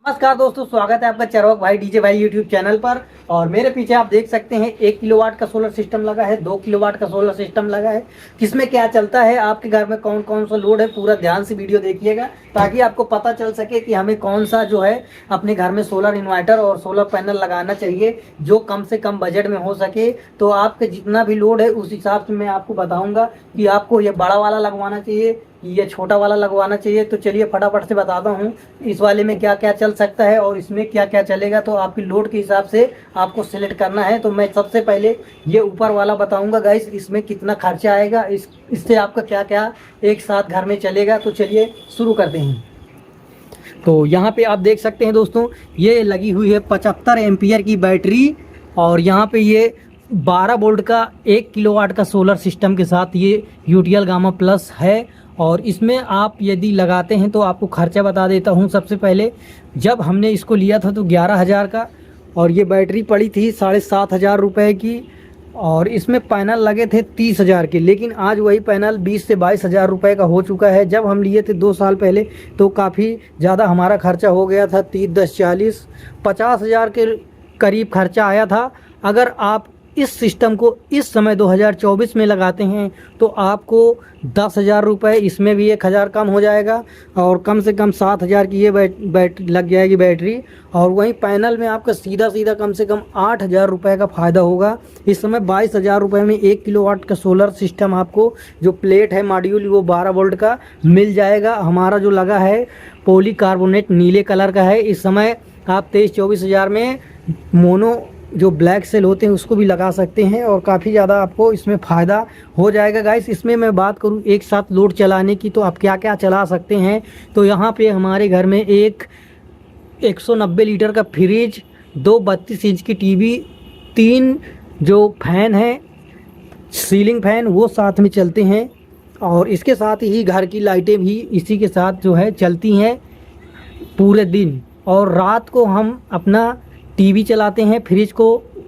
नमस्कार दोस्तों, स्वागत है आपका चरवक भाई डीजे भाई यूट्यूब चैनल पर। और मेरे पीछे आप देख सकते हैं 1 किलोवाट का सोलर सिस्टम लगा है, 2 किलोवाट का सोलर सिस्टम लगा है। किसमें क्या चलता है, आपके घर में कौन कौन सा लोड है, पूरा ध्यान से वीडियो देखिएगा ताकि आपको पता चल सके कि हमें कौन सा जो है अपने घर में सोलर इन्वर्टर और सोलर पैनल लगाना चाहिए जो कम से कम बजट में हो सके। तो आपका जितना भी लोड है उस हिसाब से मैं आपको बताऊंगा कि आपको ये बड़ा वाला लगवाना चाहिए, ये छोटा वाला लगवाना चाहिए। तो चलिए फटाफट से बताता हूँ इस वाले में क्या क्या चल सकता है और इसमें क्या क्या चलेगा। तो आपकी लोड के हिसाब से आपको सिलेक्ट करना है। तो मैं सबसे पहले ये ऊपर वाला बताऊंगा गाइस, इसमें कितना खर्चा आएगा, इससे आपका क्या क्या एक साथ घर में चलेगा। तो चलिए शुरू करते हैं। तो यहाँ पे आप देख सकते हैं दोस्तों, ये लगी हुई है 75 एम्पियर की बैटरी और यहाँ पे ये 12 वोल्ट का 1 किलोवाट का सोलर सिस्टम के साथ ये यूटीएल गामा प्लस है। और इसमें आप यदि लगाते हैं तो आपको खर्चा बता देता हूं। सबसे पहले जब हमने इसको लिया था तो 11,000 का और ये बैटरी पड़ी थी 7,500 रुपये की और इसमें पैनल लगे थे 30,000 के। लेकिन आज वही पैनल 20 से 22,000 रुपये का हो चुका है। जब हम लिए थे 2 साल पहले तो काफ़ी ज़्यादा हमारा खर्चा हो गया था, 30, 10, 40, 50,000 के करीब खर्चा आया था। अगर आप इस सिस्टम को इस समय 2024 में लगाते हैं तो आपको 10,000 रुपये, इसमें भी 1,000 कम हो जाएगा और कम से कम 7,000 की ये बैटरी लग जाएगी बैटरी। और वहीं पैनल में आपका सीधा कम से कम 8,000 रुपये का फ़ायदा होगा। इस समय 22,000 रुपये में 1 किलोवाट का सोलर सिस्टम आपको जो प्लेट है मॉड्यूल वो 12 वोल्ट का मिल जाएगा। हमारा जो लगा है पॉलीकार्बोनेट नीले कलर का है। इस समय आप 23-24,000 में मोनो जो ब्लैक सेल होते हैं उसको भी लगा सकते हैं और काफ़ी ज़्यादा आपको इसमें फ़ायदा हो जाएगा गाइस। इसमें मैं बात करूं एक साथ लोड चलाने की तो आप क्या क्या चला सकते हैं। तो यहाँ पे हमारे घर में एक 190 लीटर का फ्रिज, 2 32 इंच की टीवी, 3 जो फैन है सीलिंग फैन वो साथ में चलते हैं और इसके साथ ही घर की लाइटें भी इसी के साथ जो है चलती हैं पूरे दिन। और रात को हम अपना टीवी चलाते हैं, फ्रिज को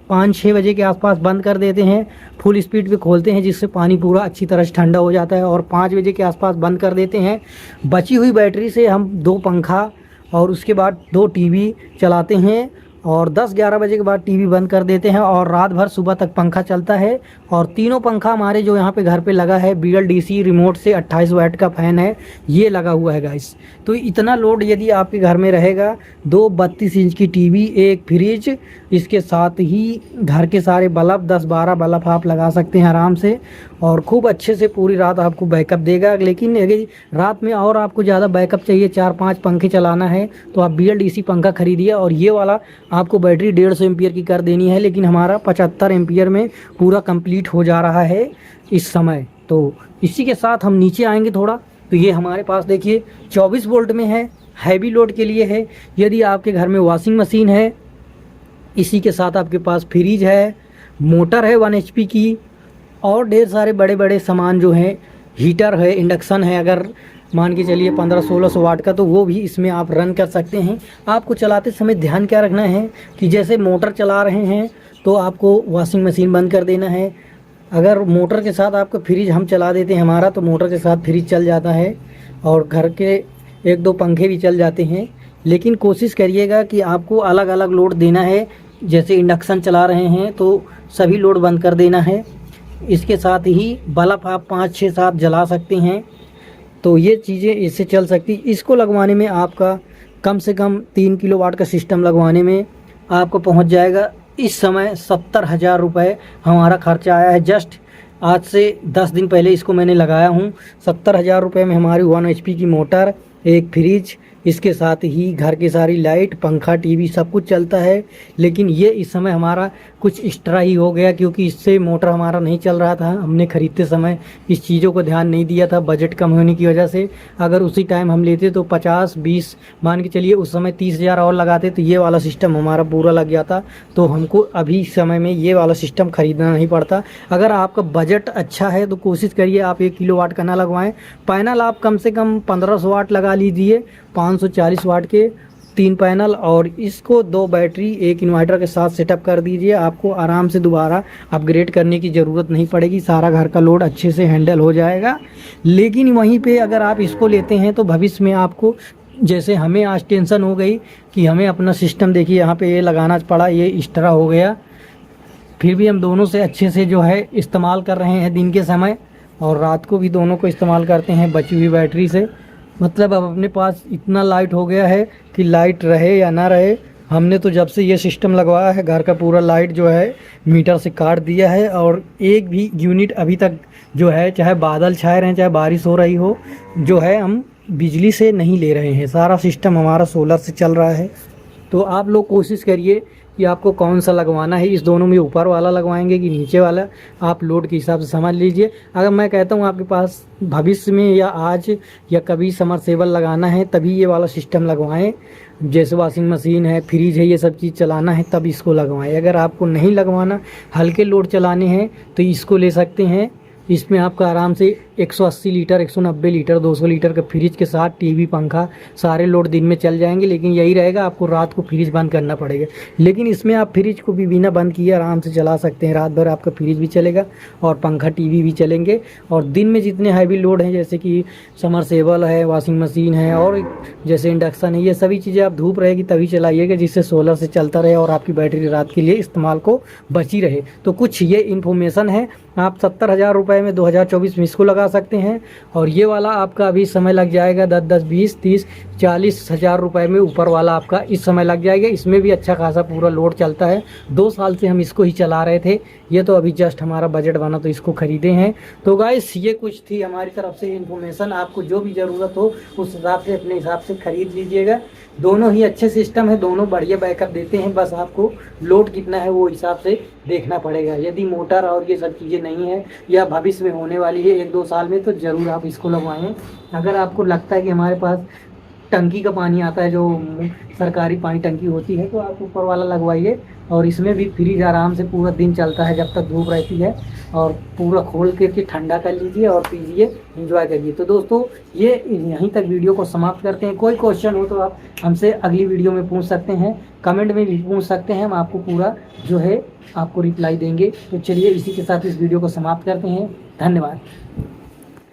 5-6 बजे के आसपास बंद कर देते हैं, फुल स्पीड पे खोलते हैं जिससे पानी पूरा अच्छी तरह से ठंडा हो जाता है और 5 बजे के आसपास बंद कर देते हैं। बची हुई बैटरी से हम 2 पंखा और उसके बाद 2 टीवी चलाते हैं और 10-11 बजे के बाद टीवी बंद कर देते हैं और रात भर सुबह तक पंखा चलता है। और तीनों पंखा हमारे जो यहाँ पे घर पे लगा है BLDC रिमोट से 28 वाट का फ़ैन है, ये लगा हुआ है गाइस। तो इतना लोड यदि आपके घर में रहेगा, 2 32 इंच की टीवी, 1 फ्रिज, इसके साथ ही घर के सारे बल्ब 10-12 बल्ब आप लगा सकते हैं आराम से और खूब अच्छे से पूरी रात आपको बैकअप देगा। लेकिन अगर रात में और आपको ज़्यादा बैकअप चाहिए, 4-5 पंखे चलाना है तो आप BLDC पंखा खरीदिए और ये वाला आपको बैटरी 150 एम्पियर की कर देनी है। लेकिन हमारा 75 एम्पियर में पूरा कंप्लीट हो जा रहा है इस समय। तो इसी के साथ हम नीचे आएंगे थोड़ा, तो ये हमारे पास देखिए 24 वोल्ट में है, हैवी लोड के लिए है। यदि आपके घर में वॉशिंग मशीन है, इसी के साथ आपके पास फ्रिज है, मोटर है 1 HP की और ढेर सारे बड़े बड़े सामान जो हैं, हीटर है, इंडक्शन है, अगर मान के चलिए 1500-1600 वाट का, तो वो भी इसमें आप रन कर सकते हैं। आपको चलाते समय ध्यान क्या रखना है कि जैसे मोटर चला रहे हैं तो आपको वॉशिंग मशीन बंद कर देना है। अगर मोटर के साथ आपका फ्रिज हम चला देते हैं हमारा, तो मोटर के साथ फ्रिज चल जाता है और घर के 1-2 पंखे भी चल जाते हैं। लेकिन कोशिश करिएगा कि आपको अलग अलग लोड देना है। जैसे इंडक्शन चला रहे हैं तो सभी लोड बंद कर देना है। इसके साथ ही बल्ब आप 5-6-7 जला सकते हैं। तो ये चीज़ें इससे चल सकती। इसको लगवाने में आपका कम से कम 3 किलोवाट का सिस्टम लगवाने में आपको पहुंच जाएगा इस समय 70,000 रुपये हमारा खर्चा आया है। जस्ट आज से 10 दिन पहले इसको मैंने लगाया हूँ। 70,000 रुपये में हमारी 1 HP की मोटर, 1 फ्रिज, इसके साथ ही घर की सारी लाइट, पंखा, टीवी सब कुछ चलता है। लेकिन ये इस समय हमारा कुछ एक्स्ट्रा ही हो गया क्योंकि इससे मोटर हमारा नहीं चल रहा था। हमने ख़रीदते समय इस चीज़ों को ध्यान नहीं दिया था, बजट कम होने की वजह से। अगर उसी टाइम हम लेते तो 50-20 मान के चलिए उस समय 30,000 और लगाते तो ये वाला सिस्टम हमारा पूरा लग जाता। तो हमको अभी समय में ये वाला सिस्टम ख़रीदना नहीं पड़ता। अगर आपका बजट अच्छा है तो कोशिश करिए आप 1 किलोवाट का ना लगवाएं। पैनल आप कम से कम 1500 वाट लगा लीजिए, 540 वाट के 3 पैनल और इसको 2 बैटरी 1 इन्वर्टर के साथ सेटअप कर दीजिए। आपको आराम से दोबारा अपग्रेड करने की ज़रूरत नहीं पड़ेगी, सारा घर का लोड अच्छे से हैंडल हो जाएगा। लेकिन वहीं पे अगर आप इसको लेते हैं तो भविष्य में आपको जैसे हमें आज टेंशन हो गई कि हमें अपना सिस्टम देखिए यहाँ पे ये लगाना पड़ा, ये इस तरह हो गया, फिर भी हम दोनों से अच्छे से जो है इस्तेमाल कर रहे हैं दिन के समय, और रात को भी दोनों को इस्तेमाल करते हैं बची हुई बैटरी से। मतलब अब अपने पास इतना लाइट हो गया है कि लाइट रहे या ना रहे, हमने तो जब से ये सिस्टम लगवाया है घर का पूरा लाइट जो है मीटर से काट दिया है, और एक भी यूनिट अभी तक जो है, चाहे बादल छाए रहें चाहे बारिश हो रही हो, जो है हम बिजली से नहीं ले रहे हैं। सारा सिस्टम हमारा सोलर से चल रहा है। तो आप लोग कोशिश करिए कि आपको कौन सा लगवाना है, इस दोनों में ऊपर वाला लगवाएंगे कि नीचे वाला, आप लोड के हिसाब से समझ लीजिए। अगर मैं कहता हूँ आपके पास भविष्य में या आज या कभी समरसेबल लगाना है तभी ये वाला सिस्टम लगवाएं। जैसे वॉशिंग मशीन है, फ्रिज है, ये सब चीज़ चलाना है तब इसको लगवाएं। अगर आपको नहीं लगवाना, हल्के लोड चलाने हैं तो इसको ले सकते हैं। इसमें आपका आराम से 180 लीटर, 190 लीटर, 200 लीटर का फ्रिज के साथ टीवी, पंखा सारे लोड दिन में चल जाएंगे। लेकिन यही रहेगा, आपको रात को फ्रिज बंद करना पड़ेगा। लेकिन इसमें आप फ्रिज को भी बिना बंद किए आराम से चला सकते हैं। रात भर आपका फ्रिज भी चलेगा और पंखा, टीवी भी चलेंगे। और दिन में जितने हैवी लोड हैं, जैसे कि समरसेबल है, वॉशिंग मशीन है, और जैसे इंडक्शन है, ये सभी चीज़ें आप धूप रहेगी तभी चलाइएगा, जिससे सोलर से चलता रहे और आपकी बैटरी रात के लिए इस्तेमाल को बची रहे। तो कुछ ये इन्फॉर्मेशन है। आप 70,000 रुपये में 2024 में इसको लगा सकते हैं, और ये वाला आपका अभी समय लग जाएगा 10, 20, 30, 40 हज़ार रुपये में ऊपर वाला आपका इस समय लग जाएगा। इसमें भी अच्छा खासा पूरा लोड चलता है। 2 साल से हम इसको ही चला रहे थे, ये तो अभी जस्ट हमारा बजट बना तो इसको ख़रीदे हैं। तो गाइस ये कुछ थी हमारी तरफ से इन्फॉर्मेशन। आपको जो भी ज़रूरत हो उस हिसाब से अपने हिसाब से ख़रीद लीजिएगा। दोनों ही अच्छे सिस्टम है, दोनों बढ़िया बैकअप देते हैं। बस आपको लोड कितना है वो हिसाब से देखना पड़ेगा। यदि मोटर और ये सब चीज़ें नहीं है या भविष्य में होने वाली है 1-2 साल में, तो ज़रूर आप इसको लगवाएं। अगर आपको लगता है कि हमारे पास टंकी का पानी आता है, जो सरकारी पानी टंकी होती है, तो आप ऊपर वाला लगवाइए। और इसमें भी फ्रिज आराम से पूरा दिन चलता है जब तक धूप रहती है, और पूरा खोल करके ठंडा कर लीजिए और पीजिए, एंजॉय करिए। तो दोस्तों ये यहीं तक वीडियो को समाप्त करते हैं। कोई क्वेश्चन हो तो आप हमसे अगली वीडियो में पूछ सकते हैं, कमेंट में भी पूछ सकते हैं, हम आपको पूरा जो है आपको रिप्लाई देंगे। तो चलिए इसी के साथ इस वीडियो को समाप्त करते हैं। धन्यवाद।